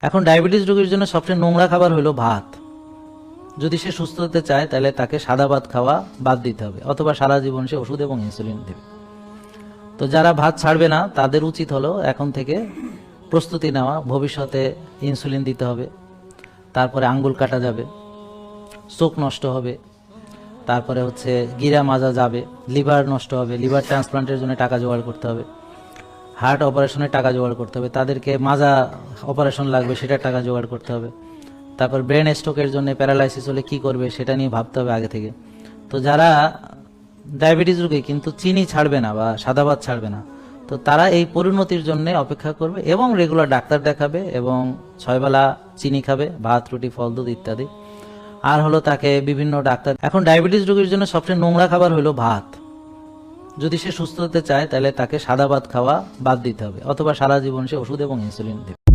এখন ডায়াবেটিস রোগীর জন্য সবচেয়ে নোংরা খাবার হলো ভাত। যদি সে সুস্থ হতে চায় তাহলে তাকে সাদা ভাত খাওয়া বাদ দিতে হবে, অথবা সারা জীবন সে ওষুধ এবং ইনসুলিন দেবে। তো যারা ভাত ছাড়বে না তাদের উচিত হলো এখন থেকে প্রস্তুতি নেওয়া, ভবিষ্যতে ইনসুলিন দিতে হবে, তারপরে আঙ্গুল কাটা যাবে, চোখ নষ্ট হবে, তারপরে গিরা মাজা যাবে, লিভার নষ্ট হবে, লিভার ট্রান্সপ্লান্টের জন্য টাকা জোগাড় করতে হবে, হার্ট অপারেশনের টাকা জোগাড় করতে হবে, তাদেরকে মাজা অপারেশন লাগবে সেটার টাকা জোগাড় করতে হবে, তারপর ব্রেন স্ট্রোকের জন্য প্যারালাইসিস হলে কি করবে সেটা নিয়ে ভাবতে হবে আগে থেকে। তো যারা ডায়াবেটিস রোগী কিন্তু চিনি ছাড়বে না বা সাদা ভাত ছাড়বে না, তো তারা এই পরিণতির জন্য অপেক্ষা করবে এবং রেগুলার ডাক্তার দেখাবে এবং 6 বেলা চিনি খাবে, ভাত রুটি ফল দুধ ইত্যাদি। আর তাকে বিভিন্ন ডাক্তার, এখন ডায়াবেটিস রোগীর জন্য সবচেয়ে নোংরা খাবার হলো ভাত। যদি সে সুস্থ হতে চায় তাহলে তাকে সাদা ভাত খাওয়া বাদ দিতে হবে, অথবা সারা জীবন সে ওষুধ এবং ইনসুলিন দেবে।